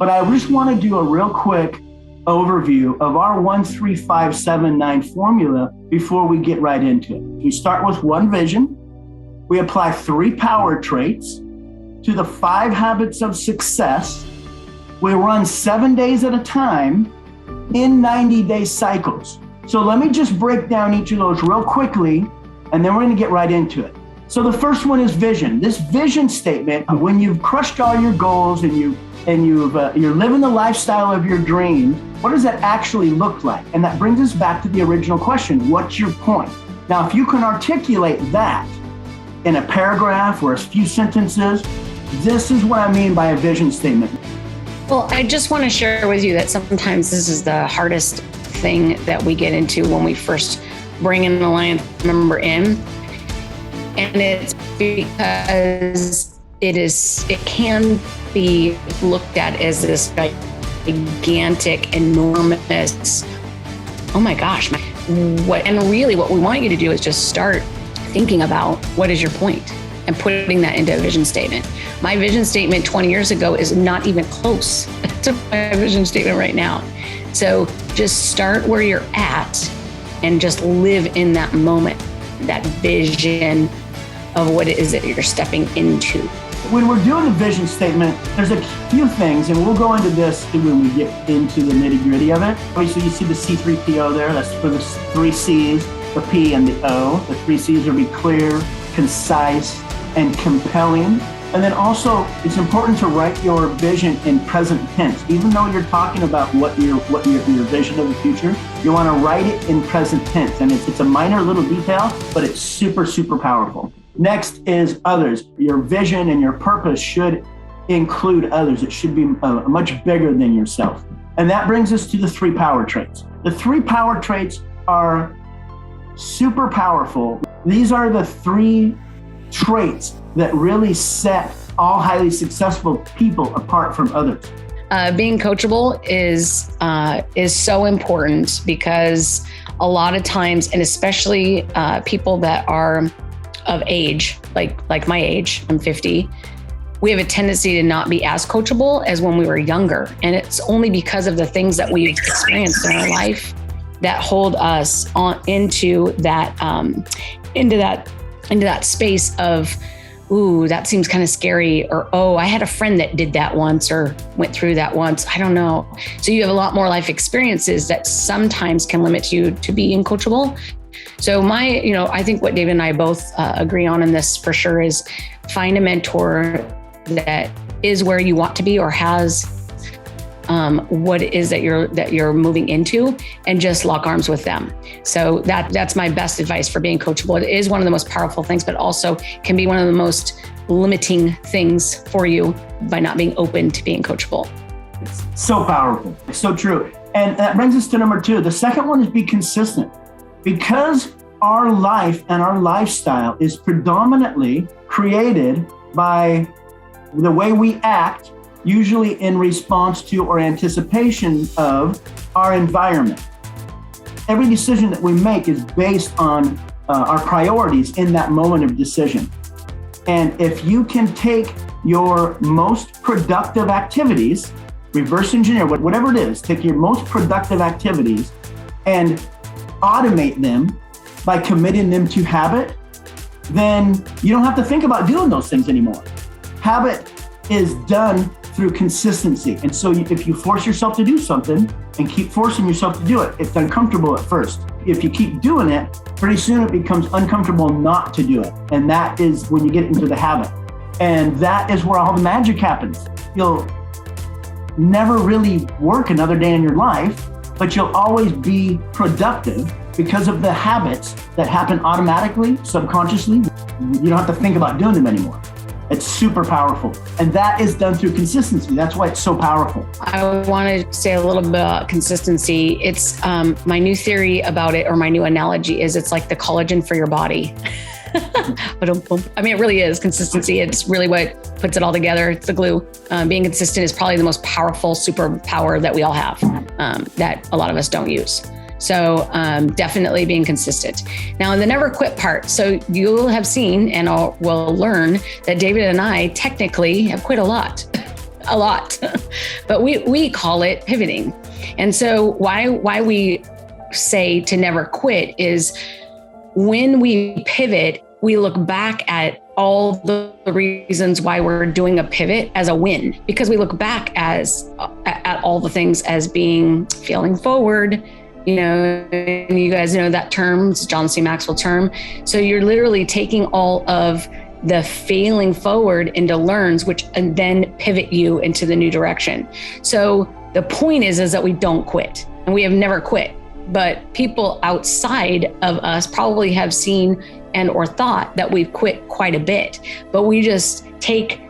but I just want to do a real quick overview of our 1-3-5-7-9 formula before we get right into it. We start with one vision. We apply 3 power traits to the 5 habits of success. We run 7 days at a time in 90-day cycles. So let me just break down each of those real quickly, and then we're going to get right into it. So the first one is vision. This vision statement, when you've crushed all your goals and you're living the lifestyle of your dreams, what does that actually look like? And that brings us back to the original question: what's your point? Now, if you can articulate that in a paragraph or a few sentences, this is what I mean by a vision statement. Well, I just want to share with you that sometimes this is the hardest thing that we get into when we first bring an Alliance member in. And it's because it can be looked at as this gigantic, enormous, oh my gosh, and really what we want you to do is just start thinking about what is your point and putting that into a vision statement. My vision statement 20 years ago is not even close to my vision statement right now. So just start where you're at and just live in that moment, that vision of what it is that you're stepping into. When we're doing the vision statement, there's a few things, and we'll go into this when we get into the nitty gritty of it. Obviously, you see the C3PO there. That's for the 3 C's, the P and the O. The 3 C's are be clear, concise, and compelling. And then also, it's important to write your vision in present tense. Even though you're talking about what your vision of the future, you want to write it in present tense. And it's a minor little detail, but it's super, super powerful. Next is others. Your vision and your purpose should include others. It should be much bigger than yourself. And that brings us to the 3 power traits. The 3 power traits are super powerful. These are the 3 traits that really set all highly successful people apart from others. Being coachable is so important because a lot of times, and especially people that are of age, like my age, I'm 50, we have a tendency to not be as coachable as when we were younger. And it's only because of the things that we've experienced in our life that hold us into that space of, ooh, that seems kind of scary, or, oh, I had a friend that did that once or went through that once. I don't know. So you have a lot more life experiences that sometimes can limit you to being coachable. So I think what David and I both agree on in this for sure is find a mentor that is where you want to be or has what it is that you're moving into, and just lock arms with them. So that's my best advice for being coachable. It is one of the most powerful things, but also can be one of the most limiting things for you by not being open to being coachable. It's so powerful. It's so true. And that brings us to number 2. The second one is be consistent. Because our life and our lifestyle is predominantly created by the way we act, usually in response to or anticipation of our environment. Every decision that we make is based on our priorities in that moment of decision. And if you can take your most productive activities, reverse engineer, whatever it is, take your most productive activities and automate them by committing them to habit, then you don't have to think about doing those things anymore. Habit is done through consistency. And so if you force yourself to do something and keep forcing yourself to do it, it's uncomfortable at first. If you keep doing it, pretty soon it becomes uncomfortable not to do it. And that is when you get into the habit. And that is where all the magic happens. You'll never really work another day in your life, but you'll always be productive because of the habits that happen automatically, subconsciously. You don't have to think about doing them anymore. It's super powerful. And that is done through consistency. That's why it's so powerful. I want to say a little bit about consistency. It's my new theory about it, or my new analogy is it's like the collagen for your body. I mean, it really is consistency. It's really what puts it all together. It's the glue. Being consistent is probably the most powerful superpower that we all have, that a lot of us don't use. So definitely being consistent. Now in the never quit part, so you'll have seen and will learn that David and I technically have quit a lot. a lot, but we call it pivoting. And so why we say to never quit is when we pivot, we look back at all the reasons why we're doing a pivot as a win, because we look back at all the things as being failing forward. You know, and you guys know that term, it's John C. Maxwell term. So you're literally taking all of the failing forward into learns, which and then pivot you into the new direction. So the point is that we don't quit, and we have never quit. But people outside of us probably have seen and or thought that we've quit quite a bit. But we just take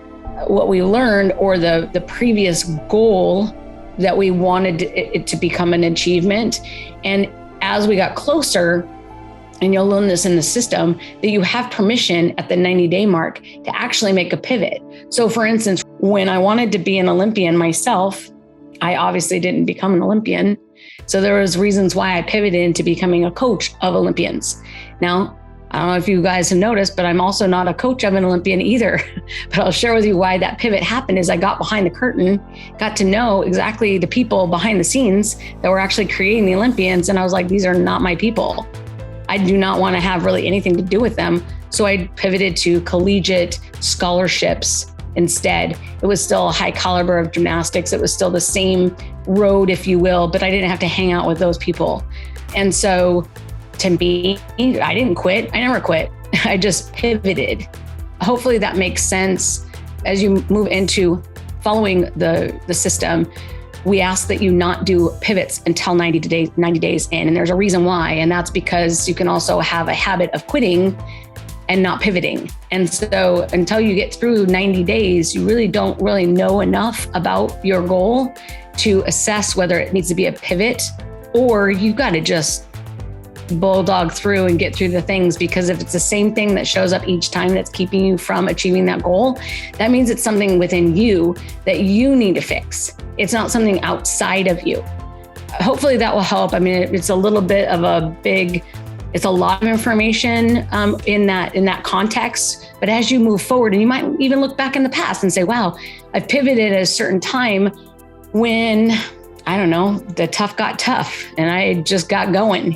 what we learned or the previous goal that we wanted it to become an achievement. And as we got closer, and you'll learn this in the system, that you have permission at the 90-day mark to actually make a pivot. So for instance, when I wanted to be an Olympian myself, I obviously didn't become an Olympian. So there was reasons why I pivoted into becoming a coach of Olympians. Now, I don't know if you guys have noticed, but I'm also not a coach of an Olympian either. But I'll share with you why that pivot happened is I got behind the curtain, got to know exactly the people behind the scenes that were actually creating the Olympians. And I was like, these are not my people. I do not want to have really anything to do with them. So I pivoted to collegiate scholarships instead. It was still a high caliber of gymnastics. It was still the same road, if you will, but I didn't have to hang out with those people. And so to me, I didn't quit. I never quit. I just pivoted. Hopefully that makes sense. As you move into following the system, we ask that you not do pivots until 90 days in. And there's a reason why. And that's because you can also have a habit of quitting and not pivoting. And so until you get through 90 days, you really don't really know enough about your goal to assess whether it needs to be a pivot or you've got to just bulldog through and get through the things. Because if it's the same thing that shows up each time that's keeping you from achieving that goal, that means it's something within you that you need to fix. It's not something outside of you. Hopefully that will help. I mean, it's a little bit of it's a lot of information in that context. But as you move forward, and you might even look back in the past and say, wow, I've pivoted at a certain time when, I don't know, the tough got tough and I just got going,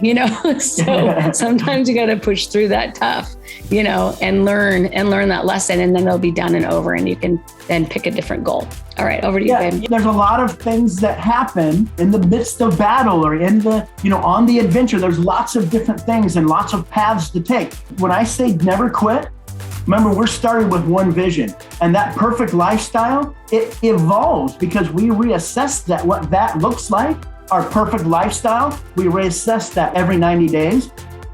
So sometimes you got to push through that tough, and learn that lesson, and then it'll be done and over, and you can then pick a different goal. All right, over to you, babe. There's a lot of things that happen in the midst of battle or in the, on the adventure. There's lots of different things and lots of paths to take. When I say never quit, remember, we're starting with one vision, and that perfect lifestyle, it evolves because we reassess that, what that looks like, our perfect lifestyle. We reassess that every 90 days,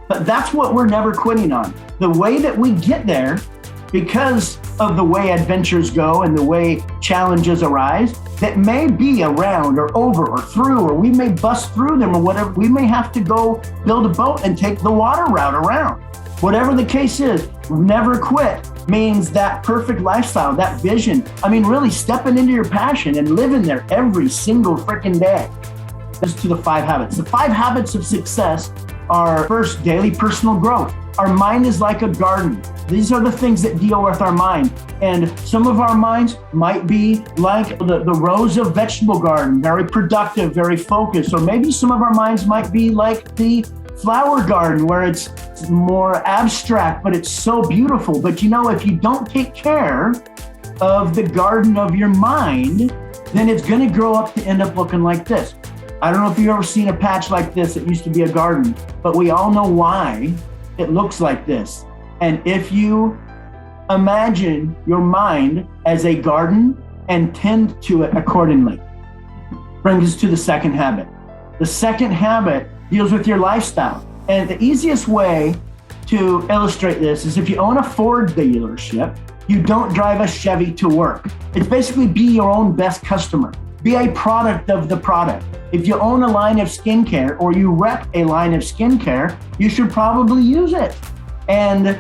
but that's what we're never quitting on. The way that we get there, because of the way adventures go and the way challenges arise, that may be around or over or through, or we may bust through them or whatever. We may have to go build a boat and take the water route around. Whatever the case is, never quit means that perfect lifestyle, that vision. I mean, really stepping into your passion and living there every single freaking day. This to the 5 habits. The 5 habits of success are, first, daily personal growth. Our mind is like a garden. These are the things that deal with our mind. And some of our minds might be like the rows of vegetable garden, very productive, very focused. Or maybe some of our minds might be like the flower garden, where it's more abstract, but it's so beautiful. But if you don't take care of the garden of your mind, then it's going to grow up to end up looking like this. I don't know if you've ever seen a patch like this. It used to be a garden, but we all know why it looks like this. And if you imagine your mind as a garden and tend to it accordingly, brings us to the second habit. The second habit deals with your lifestyle. And the easiest way to illustrate this is if you own a Ford dealership, you don't drive a Chevy to work. It's basically be your own best customer. Be a product of the product. If you own a line of skincare or you rep a line of skincare, you should probably use it and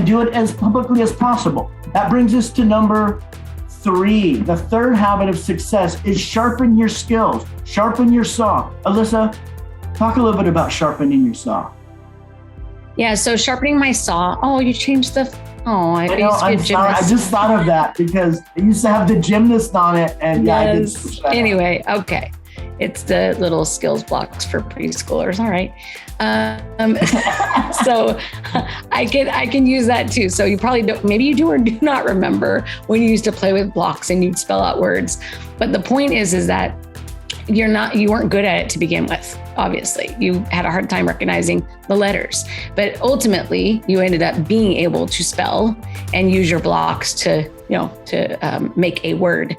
do it as publicly as possible. That brings us to number 3. The third habit of success is sharpen your skills, sharpen your saw. Alyssa, talk a little bit about sharpening your saw. Yeah, so sharpening my saw. Oh, you changed the Oh, I know, used to be a I'm sorry. I gymnast. just thought of that because it used to have the gymnast on it. And yeah, I did Yes. switch that out. Anyway, okay. It's the little skills blocks for preschoolers. All right. So I can use that too. So you probably don't, maybe you do or do not remember when you used to play with blocks and you'd spell out words. But the point is that you weren't good at it to begin with. Obviously, you had a hard time recognizing the letters, but ultimately you ended up being able to spell and use your blocks to make a word.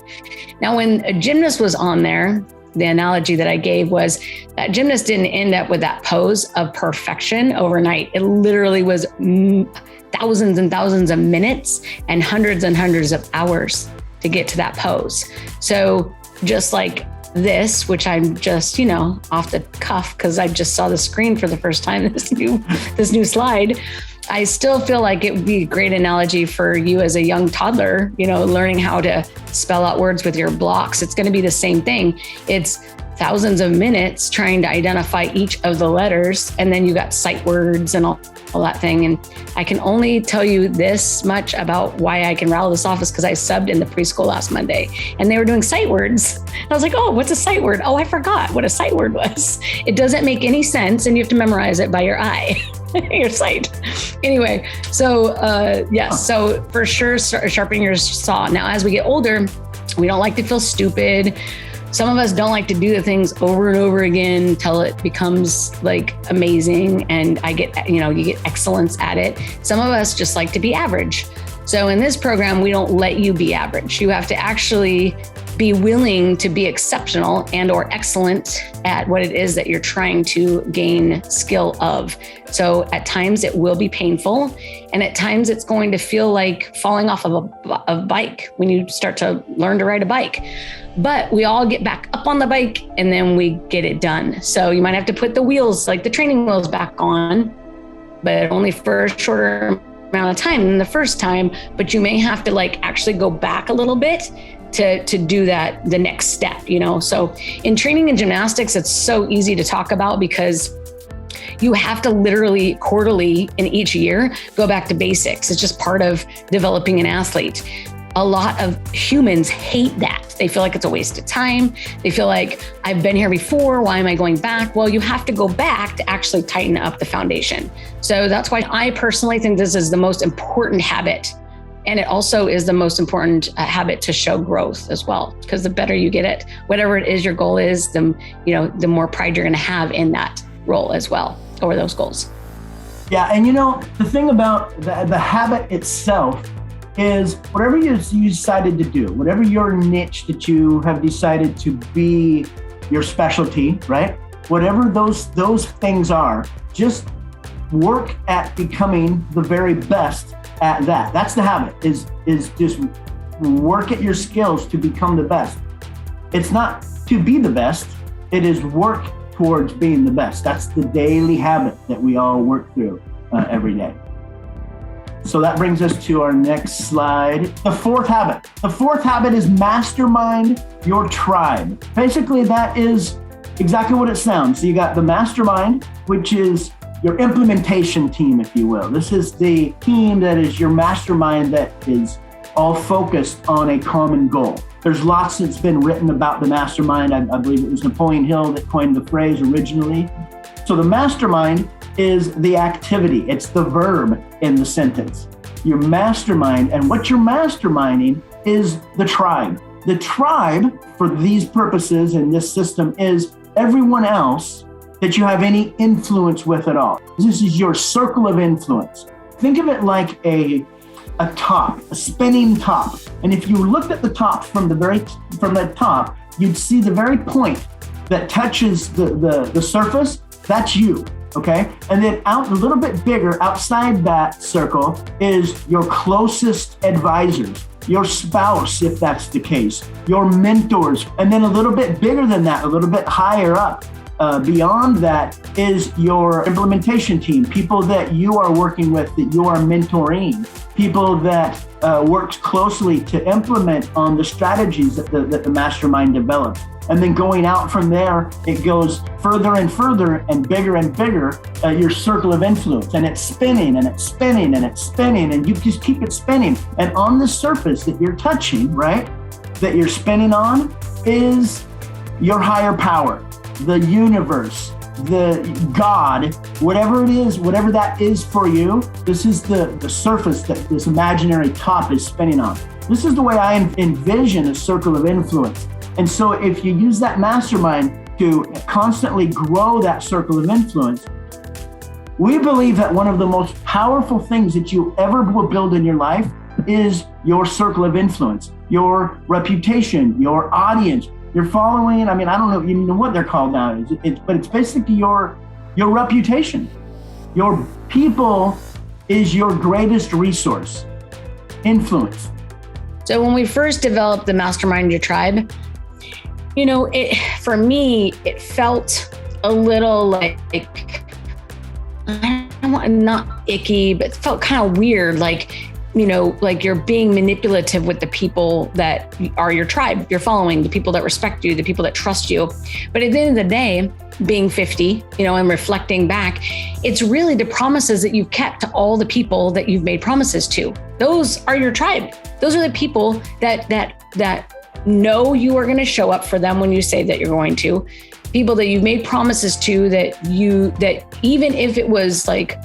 Now, when a gymnast was on there, the analogy that I gave was that gymnast didn't end up with that pose of perfection overnight. It literally was thousands and thousands of minutes and hundreds of hours to get to that pose. So just like this, which I'm just, off the cuff because I just saw the screen for the first time, this new slide, I still feel like it would be a great analogy for you as a young toddler, learning how to spell out words with your blocks. It's going to be the same thing. It's thousands of minutes trying to identify each of the letters. And then you got sight words and all that thing. And I can only tell you this much about why I can rattle this off is because I subbed in the preschool last Monday and they were doing sight words. And I was like, oh, what's a sight word? Oh, I forgot what a sight word was. It doesn't make any sense. And you have to memorize it by your eye. Your sight. Anyway, so yes, so for sure, sharpen your saw. Now, as we get older, we don't like to feel stupid. Some of us don't like to do the things over and over again until it becomes like amazing. And you get excellence at it. Some of us just like to be average. So in this program, we don't let you be average. You have to actually be willing to be exceptional and or excellent at what it is that you're trying to gain skill of. So at times it will be painful, and at times it's going to feel like falling off of a bike when you start to learn to ride a bike. But we all get back up on the bike and then we get it done. So you might have to put the wheels, like the training wheels, back on, but only for a shorter amount of time than the first time. But you may have to actually go back a little bit to do that, the next step, So in training and gymnastics, it's so easy to talk about because you have to literally quarterly in each year go back to basics. It's just part of developing an athlete. A lot of humans hate that. They feel like it's a waste of time. They feel like I've been here before. Why am I going back? Well, you have to go back to actually tighten up the foundation. So that's why I personally think this is the most important habit. And it also is the most important habit to show growth as well, because the better you get it, whatever it is your goal is, the more pride you're going to have in that role as well, or those goals. Yeah, and the thing about the habit itself is whatever you decided to do, whatever your niche that you have decided to be your specialty, right? Whatever those things are, just work at becoming the very best at that. That's the habit, is just work at your skills to become the best. It's not to be the best, it is work towards being the best. That's the daily habit that we all work through every day. So that brings us to our next slide. The fourth habit. The fourth habit is mastermind your tribe. Basically, that is exactly what it sounds. So you got the mastermind, which is your implementation team, if you will. This is the team that is your mastermind that is all focused on a common goal. There's lots that's been written about the mastermind. I believe it was Napoleon Hill that coined the phrase originally. So the mastermind is the activity. It's the verb in the sentence. Your mastermind, and what you're masterminding is the tribe. The tribe, for these purposes in this system, is everyone else that you have any influence with at all. This is your circle of influence. Think of it like a top, a spinning top. And if you looked at the top from the top, you'd see the very point that touches the surface. That's you, okay? And then out a little bit bigger, outside that circle, is your closest advisors, your spouse, if that's the case, your mentors, and then a little bit bigger than that, a little bit higher up. Beyond that is your implementation team, people that you are working with, that you are mentoring, people that work closely to implement on the strategies that the mastermind develops. And then going out from there, it goes further and further and bigger, your circle of influence. And it's spinning and it's spinning and it's spinning, and you just keep it spinning. And on the surface that you're touching, right, that you're spinning on is your higher power, the universe, the God, whatever it is, whatever that is for you. This is the surface that this imaginary top is spinning on. This is the way I envision a circle of influence. And so if you use that mastermind to constantly grow that circle of influence, we believe that one of the most powerful things that you ever will build in your life is your circle of influence, your reputation, your audience, your following. I mean, I don't know even know what they're called now, but it's basically your reputation. Your people is your greatest resource, influence. So when we first developed the Mastermind Your Tribe, for me, it felt a little like, not icky, but it felt kind of weird. Like you're being manipulative with the people that are your tribe, you're following, the people that respect you, the people that trust you. But at the end of the day, being 50, and reflecting back, it's really the promises that you've kept to all the people that you've made promises to. Those are your tribe. Those are the people that know you are going to show up for them when you say that you're going to. People that you've made promises to, that even if it was like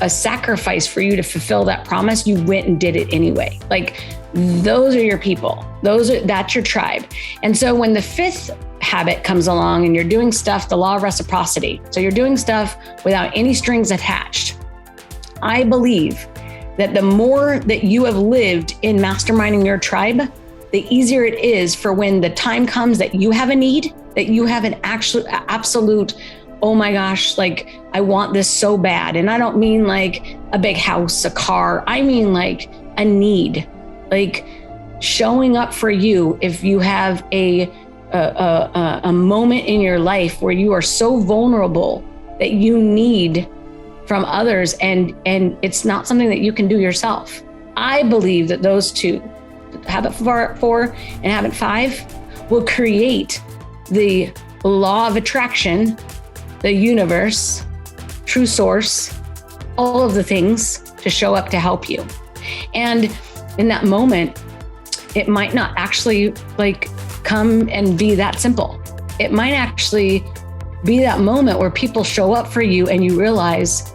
a sacrifice for you to fulfill that promise, you went and did it anyway. Like, those are your people. That's your tribe. And so when the fifth habit comes along and you're doing stuff, the law of reciprocity. So you're doing stuff without any strings attached. I believe that the more that you have lived in masterminding your tribe, the easier it is for when the time comes that you have a need, that you have an absolute, oh my gosh, like, I want this so bad. And I don't mean like a big house, a car. I mean like a need, like showing up for you. If you have a moment in your life where you are so vulnerable that you need from others, and it's not something that you can do yourself. I believe that those two, habit 4 and habit 5, will create the law of attraction, the universe, true source, all of the things to show up to help you. And in that moment, it might not actually like come and be that simple. It might actually be that moment where people show up for you and you realize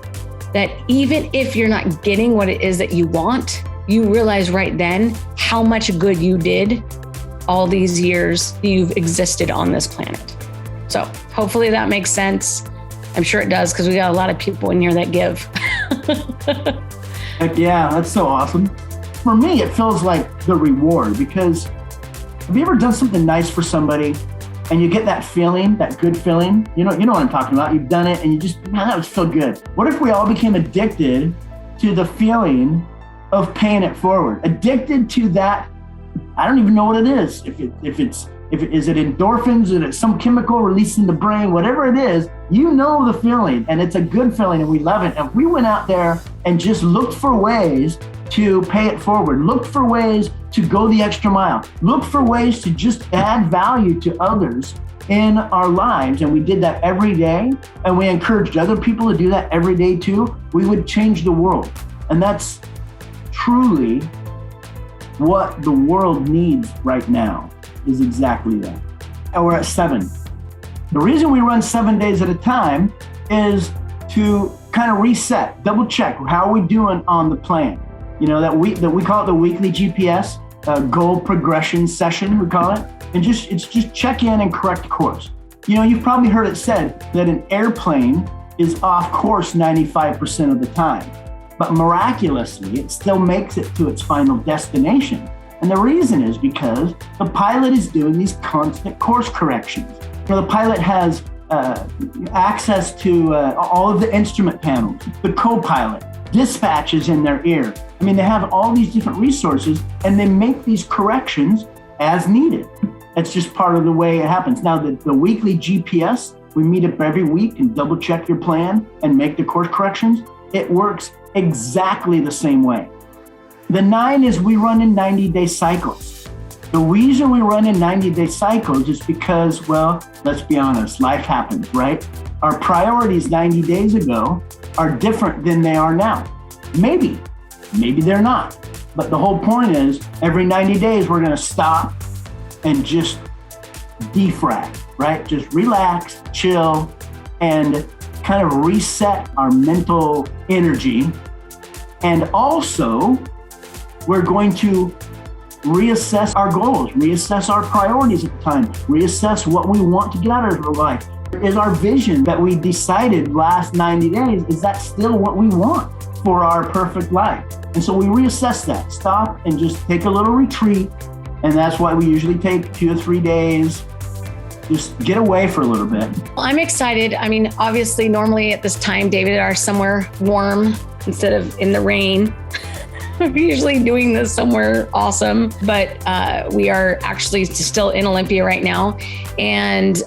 that even if you're not getting what it is that you want, you realize right then how much good you did all these years you've existed on this planet. So hopefully that makes sense. I'm sure it does, because we got a lot of people in here that give. Heck yeah, that's so awesome. For me, it feels like the reward, because have you ever done something nice for somebody and you get that feeling, that good feeling? You know what I'm talking about. You've done it and you just, man, that was so good. What if we all became addicted to the feeling of paying it forward? Addicted to that, I don't even know what it is. Is it endorphins? Is it some chemical released in the brain? Whatever it is, you know the feeling, and it's a good feeling, and we love it. And if we went out there and just looked for ways to pay it forward, looked for ways to go the extra mile, looked for ways to just add value to others in our lives, and we did that every day, and we encouraged other people to do that every day too, we would change the world. And that's truly what the world needs right now, is exactly that. And we're at 7. The reason we run 7 days at a time is to kind of reset, double check, how are we doing on the plan? That we call it the weekly GPS, goal progression session, we call it. And it's just check in and correct course. You've probably heard it said that an airplane is off course 95% of the time, but miraculously, it still makes it to its final destination. And the reason is because the pilot is doing these constant course corrections. The pilot has access to all of the instrument panels, the co-pilot, dispatches in their ear. I mean, they have all these different resources, and they make these corrections as needed. It's just part of the way it happens. Now, the weekly GPS, we meet up every week and double check your plan and make the course corrections. It works exactly the same way. The 9 is we run in 90-day cycles. The reason we run in 90-day cycles is because, well, let's be honest, life happens, right? Our priorities 90 days ago are different than they are now. Maybe they're not. But the whole point is every 90 days, we're going to stop and just defrag, right? Just relax, chill, and kind of reset our mental energy. And also, we're going to reassess our goals, reassess our priorities at the time, reassess what we want to get out of our life. Is our vision that we decided last 90 days, is that still what we want for our perfect life? And so we reassess that, stop and just take a little retreat. And that's why we usually take 2 or 3 days, just get away for a little bit. Well, I'm excited. I mean, obviously, normally at this time, David and I are somewhere warm instead of in the rain. We're usually doing this somewhere awesome, but we are actually still in Olympia right now. And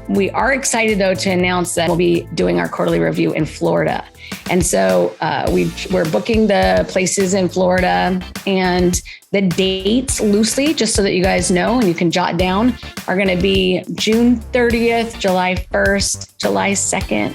we are excited, though, to announce that we'll be doing our quarterly review in Florida. And so we're booking the places in Florida, and the dates loosely, just so that you guys know and you can jot down, are going to be June 30th, July 1st, July 2nd,